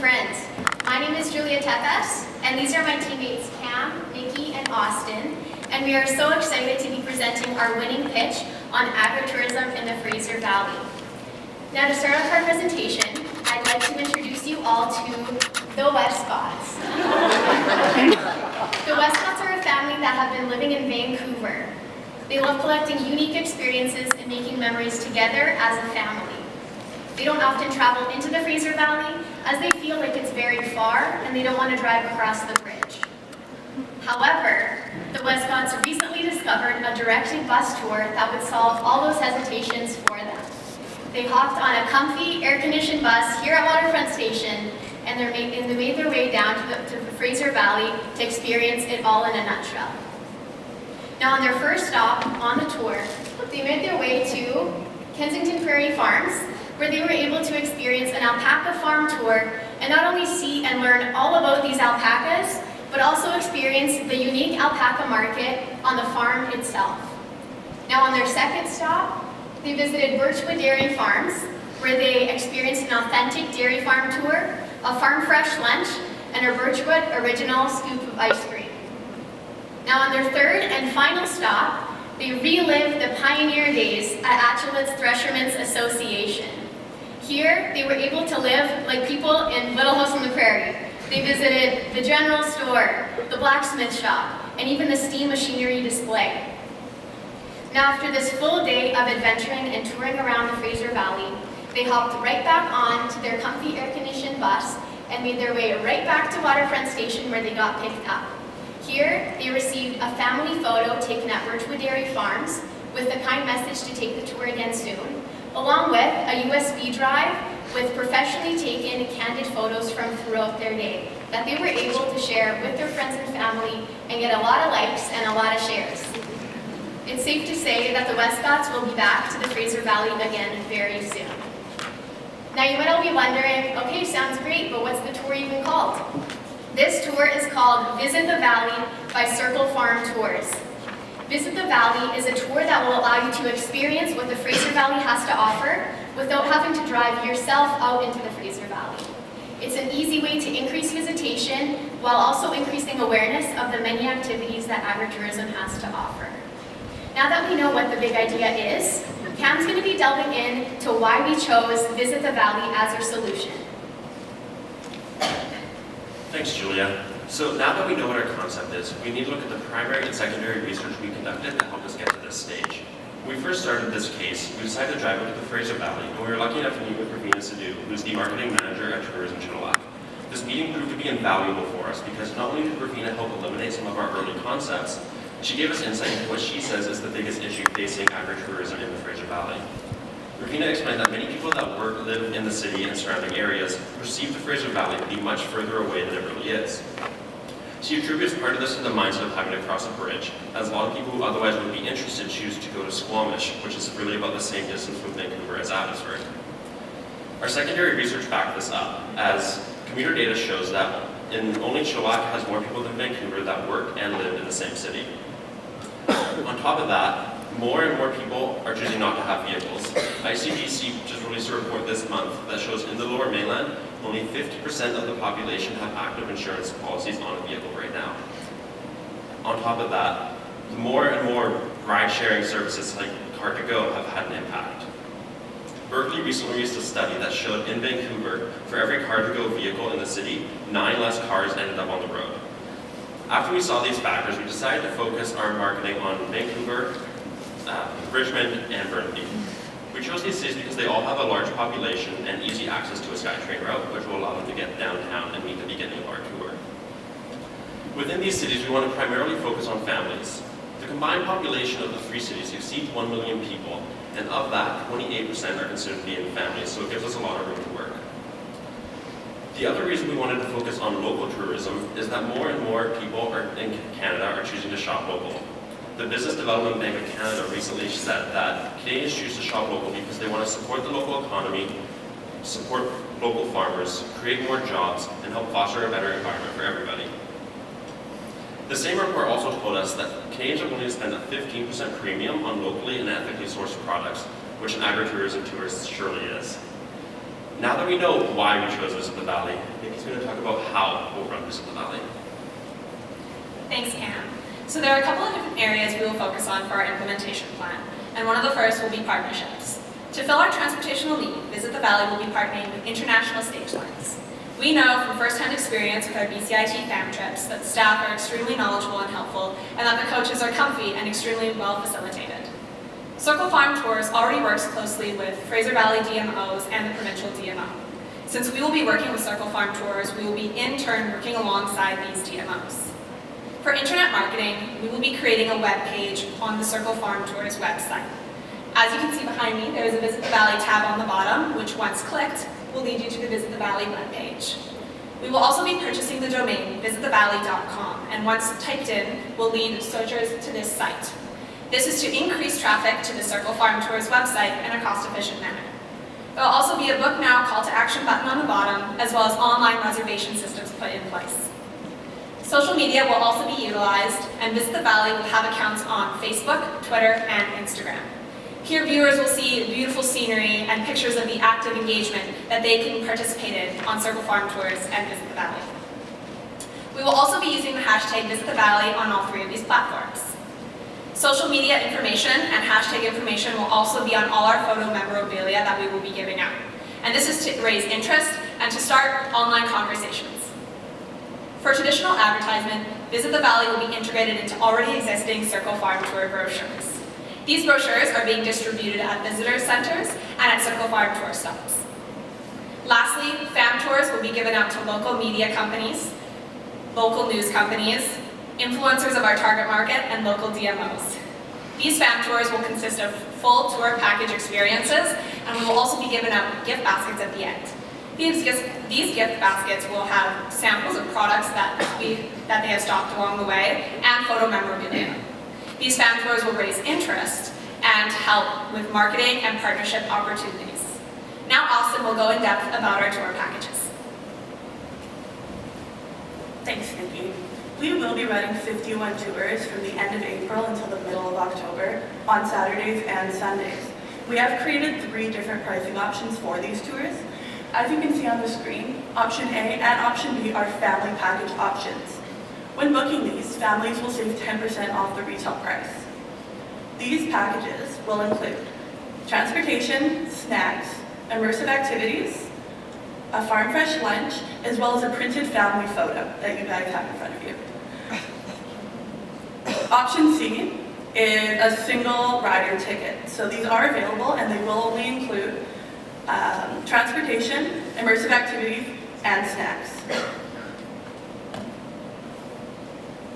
friends. My name is Julia Tepes, and these are my teammates Cam, Nikki, and Austin, and we are so excited to be presenting our winning pitch on agritourism in the Fraser Valley. Now, to start off our presentation, I'd like to introduce you all to the Westcotts. The Westcotts are a family that have been living in Vancouver. They love collecting unique experiences and making memories together as a family. They don't often travel into the Fraser Valley as they feel like it's very far and they don't want to drive across the bridge. However, the Westcotts recently discovered a directed bus tour that would solve all those hesitations for them. They hopped on a comfy, air-conditioned bus here at Waterfront Station and they made their way down to the Fraser Valley to experience it all in a nutshell. Now, on their first stop on the tour, they made their way to Kensington Prairie Farms, where they were able to experience an alpaca farm tour and not only see and learn all about these alpacas, but also experience the unique alpaca market on the farm itself. Now, on their second stop, they visited Birchwood Dairy Farms, where they experienced an authentic dairy farm tour, a farm fresh lunch, and a Birchwood original scoop of ice cream. Now, on their third and final stop, they relived the pioneer days at Atchalit's Threshermen's Association. Here, they were able to live like people in Little House on the Prairie. They visited the general store, the blacksmith shop, and even the steam machinery display. Now, after this full day of adventuring and touring around the Fraser Valley, they hopped right back on to their comfy air-conditioned bus and made their way right back to Waterfront Station where they got picked up. Here, they received a family photo taken at Birchwood Dairy Farms with the kind message to take the tour again soon, along with a USB drive with professionally taken candid photos from throughout their day that they were able to share with their friends and family and get a lot of likes and a lot of shares. It's safe to say that the Westcotts will be back to the Fraser Valley again very soon. Now, you might all be wondering, okay, sounds great, but what's the tour even called? This tour is called Visit the Valley by Circle Farm Tours. Visit the Valley is a tour that will allow you to experience what the Fraser Valley has to offer without having to drive yourself out into the Fraser Valley. It's an easy way to increase visitation while also increasing awareness of the many activities that agritourism has to offer. Now that we know what the big idea is, Cam's going to be delving into why we chose Visit the Valley as our solution. Thanks, Julia. So now that we know what our concept is, we need to look at the primary and secondary research we conducted to help us get to this stage. When we first started this case, we decided to drive over to the Fraser Valley, and we were lucky enough to meet with Ravina Sidhu, who's the marketing manager at Tourism Chilliwack. This meeting proved to be invaluable for us because not only did Ravina help eliminate some of our early concepts, she gave us insight into what she says is the biggest issue facing agritourism in the Fraser Valley. Ravina explained that many people that live in the city and surrounding areas perceive the Fraser Valley to be much further away than it really is. She attributes part of this to the mindset of having to cross a bridge, as a lot of people who otherwise would be interested choose to go to Squamish, which is really about the same distance from Vancouver as Abbotsford. Our secondary research backed this up, as commuter data shows that only Chilliwack has more people than Vancouver that work and live in the same city. On top of that, more and more people are choosing not to have vehicles. ICBC just released a report this month that shows in the Lower Mainland, only 50% of the population have active insurance policies on a vehicle right now. On top of that, more and more ride-sharing services like Car2Go have had an impact. Berkeley recently released a study that showed in Vancouver, for every Car2Go vehicle in the city, 9 less cars ended up on the road. After we saw these factors, we decided to focus our marketing on Vancouver, Richmond, and Burnaby. We chose these cities because they all have a large population and easy access to a SkyTrain route, which will allow them to get downtown and meet the beginning of our tour. Within these cities, we want to primarily focus on families. The combined population of the 3 cities exceeds 1 million people, and of that, 28% are considered to be in families, so it gives us a lot of room to work. The other reason we wanted to focus on local tourism is that more and more people in Canada are choosing to shop local. The Business Development Bank of Canada recently said that Canadians choose to shop local because they want to support the local economy, support local farmers, create more jobs, and help foster a better environment for everybody. The same report also told us that Canadians are willing to spend a 15% premium on locally and ethically sourced products, which an agritourism tourist surely is. Now that we know why we chose Visit the Valley, Nikki's going to talk about how we'll run Visit the Valley. Thanks, Cam. So there are a couple of different areas we will focus on for our implementation plan, and one of the first will be partnerships. To fill our transportational need, Visit the Valley will be partnering with international stage lines. We know from first-hand experience with our BCIT fam trips that staff are extremely knowledgeable and helpful, and that the coaches are comfy and extremely well facilitated. Circle Farm Tours already works closely with Fraser Valley DMOs and the provincial DMO. Since we will be working with Circle Farm Tours, we will be in turn working alongside these DMOs. For internet marketing, we will be creating a web page on the Circle Farm Tours website. As you can see behind me, there is a Visit the Valley tab on the bottom, which once clicked, will lead you to the Visit the Valley webpage. We will also be purchasing the domain visitthevalley.com, and once typed in, will lead searchers to this site. This is to increase traffic to the Circle Farm Tours website in a cost-efficient manner. There will also be a Book Now call to action button on the bottom, as well as online reservation systems put in place. Social media will also be utilized, and Visit the Valley will have accounts on Facebook, Twitter, and Instagram. Here viewers will see beautiful scenery and pictures of the active engagement that they can participate in on Circle Farm Tours and Visit the Valley. We will also be using the hashtag Visit the Valley on all three of these platforms. Social media information and hashtag information will also be on all our photo memorabilia that we will be giving out. And this is to raise interest and to start online conversations. For traditional advertisement, Visit the Valley will be integrated into already existing Circle Farm Tour brochures. These brochures are being distributed at visitor centers and at Circle Farm Tour stops. Lastly, fam tours will be given out to local media companies, local news companies, influencers of our target market, and local DMOs. These fam tours will consist of full tour package experiences, and we will also be giving out gift baskets at the end. These gift baskets will have samples of products that they have stocked along the way and photo memorabilia. These fam tours will raise interest and help with marketing and partnership opportunities. Now Austin will go in depth about our tour packages. Thanks, Nikki. We will be running 51 tours from the end of April until the middle of October on Saturdays and Sundays. We have created 3 different pricing options for these tours. As you can see on the screen, option A and option B are family package options. When booking these, families will save 10% off the retail price. These packages will include transportation, snacks, immersive activities, a farm fresh lunch, as well as a printed family photo that you guys have in front of you. Option C is a single rider ticket. So these are available and they will only include transportation, immersive activities, and snacks.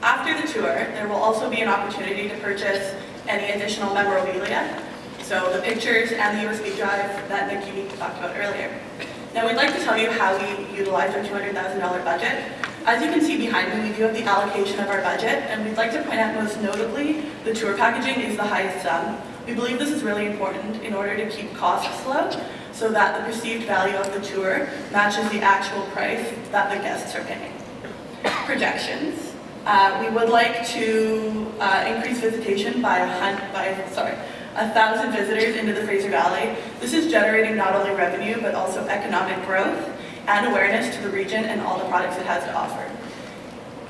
After the tour, there will also be an opportunity to purchase any additional memorabilia, so the pictures and the USB drive that Nikki talked about earlier. Now we'd like to tell you how we utilize our $200,000 budget. As you can see behind me, we do have the allocation of our budget, and we'd like to point out most notably, the tour packaging is the highest sum. We believe this is really important in order to keep costs low, so that the perceived value of the tour matches the actual price that the guests are paying. Projections. We would like to increase visitation by 1,000 visitors into the Fraser Valley. This is generating not only revenue, but also economic growth and awareness to the region and all the products it has to offer.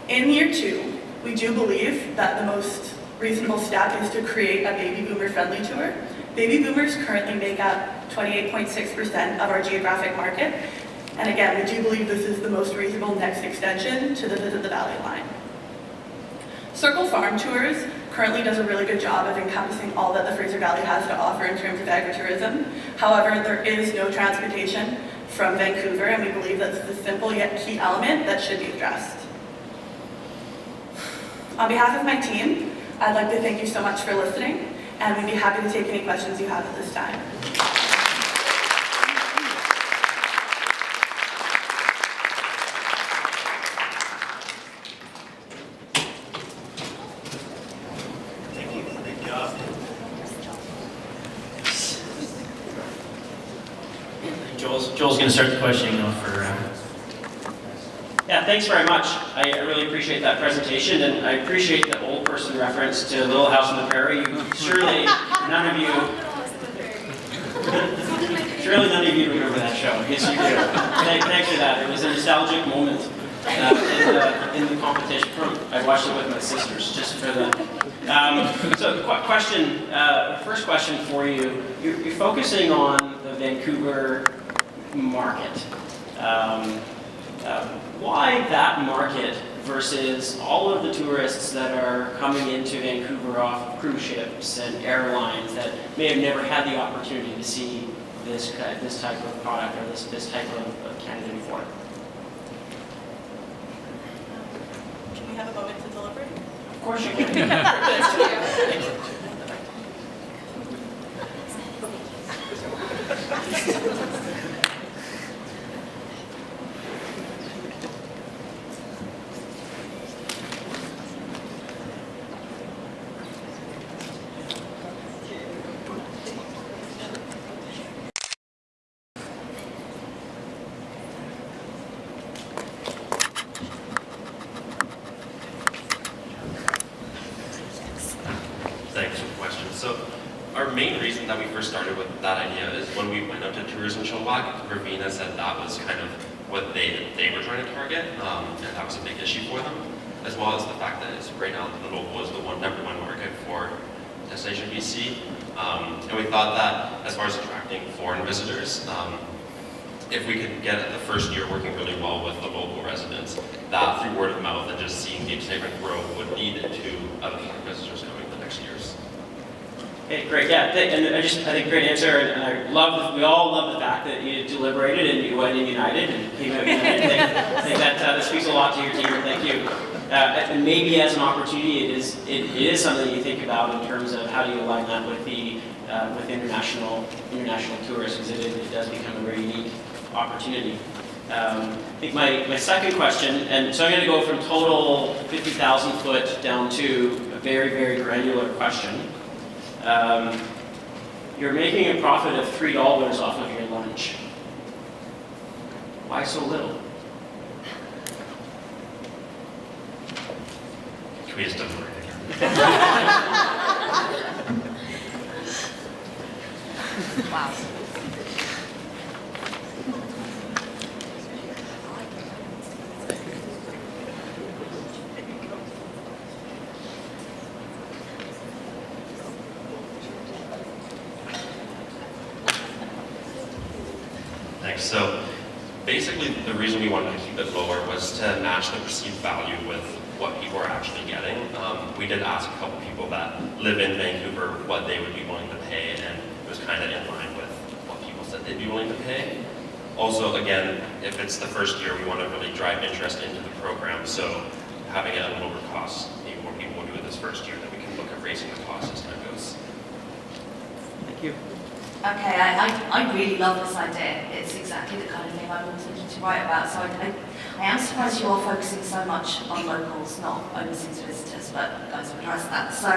In year 2, we do believe that the most reasonable step is to create a baby boomer friendly tour. Baby boomers currently make up 28.6% of our geographic market. And again, we do believe this is the most reasonable next extension to the Visit the Valley line. Circle Farm Tours currently does a really good job of encompassing all that the Fraser Valley has to offer in terms of agritourism. However, there is no transportation from Vancouver, and we believe that's the simple yet key element that should be addressed. On behalf of my team, I'd like to thank you so much for listening, and we'd be happy to take any questions you have at this time. Joel's going to start the questioning now for... Yeah, thanks very much. I really appreciate that presentation, and I appreciate the old person reference to Little House on the Prairie. Surely, none of you... Surely none of you remember that show. Yes, you do. Thanks for that. It was a nostalgic moment in the competition. I watched it with my sisters just for the. So, question. First question for you. You're focusing on the Vancouver market. Why that market versus all of the tourists that are coming into Vancouver off cruise ships and airlines that may have never had the opportunity to see this type of product or this type of Canada before? Can we have a moment to deliberate? Of course you can. Thanks for the question. So our main reason that we first started with that idea is when we went out to Tourism Chilliwack, Ravina said that was kind of what they were trying to target, and that was a big issue for them, as well as the fact that it's right now the local is the number one market for Destination BC. And we thought that as far as attracting foreign visitors, if we could get the first year working really well with the local residents, that through word of mouth and just seeing the excitement grow would lead to other foreign visitors coming the next years. Okay, great. Yeah, and I think great answer. And we all love the fact that you deliberated and you went in united and came out united. I think that speaks a lot to your team. Thank you. And maybe as an opportunity, it is something you think about in terms of how do you align that with the with international tourists, because it does become a very unique opportunity. I think my second question, and so I'm going to go from total 50,000 foot down to a very, very granular question. You're making a profit of $3 off of your lunch. Why so little? Can we just deliberate? Wow. Thanks. So basically the reason we wanted to keep it lower was to match the perceived value with what people are actually getting. We did ask a couple people that live in Vancouver what they would be willing to pay, and it was kind of in line with what people said they'd be willing to pay. Also, again, if it's the first year, we want to really drive interest into the program, so having it at a lower cost, maybe more people will do it this first year, then we can look at raising the cost as time goes. Thank you. Okay, I really love this idea. It's exactly the kind of thing I wanted to write about. So I am surprised you are focusing so much on locals, not overseas visitors, but guys will address that. So,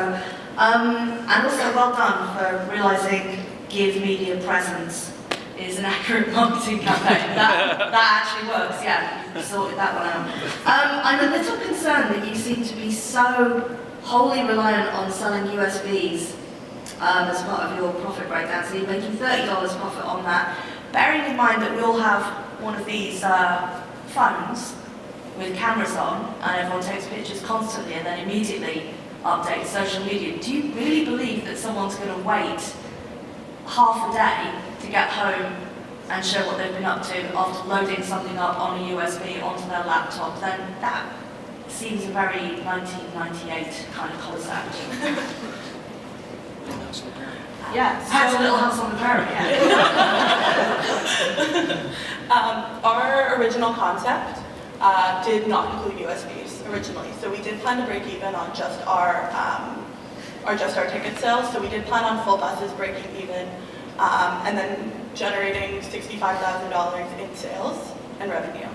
and also well done for realising give media presence is an accurate marketing campaign. That actually works, yeah, you sorted that one out. I'm a little concerned that you seem to be so wholly reliant on selling USBs as part of your profit breakdown. So you're making $30 profit on that. Bearing in mind that we all have one of these phones with cameras on, and everyone takes pictures constantly and then immediately updates social media. Do you really believe that someone's going to wait half a day to get home and show what they've been up to after loading something up on a USB onto their laptop? Then that seems a very 1998 kind of concept. Yeah, Has a Little House on the Prairie, yeah. Our original concept did not include USBs originally, so we did plan to break even on just our ticket sales. So we did plan on full buses breaking even, and then generating $65,000 in sales and revenue.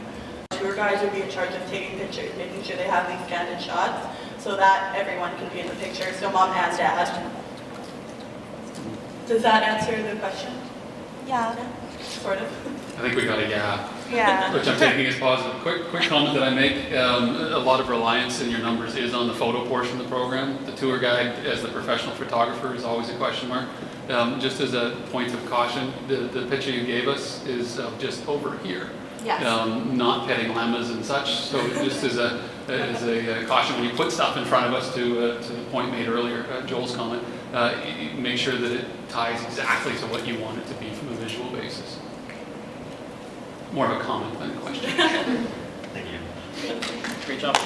Tour guides would be in charge of taking pictures, making sure they have these candid shots, so that everyone can be in the picture. So mom and dad. Does that answer the question? Yeah. Sort of. I think we got a yeah, Yeah. which I'm taking as positive. Quick comment that I make, a lot of reliance in your numbers is on the photo portion of the program. The tour guide as the professional photographer is always a question mark. Just as a point of caution, the picture you gave us is just over here. Yes. Not petting llamas and such. So just as a caution, when you put stuff in front of us, to the point made earlier, Joel's comment, make sure that it ties exactly to what you want it to be from a visual basis. More of a comment than a question. Thank you. Great job.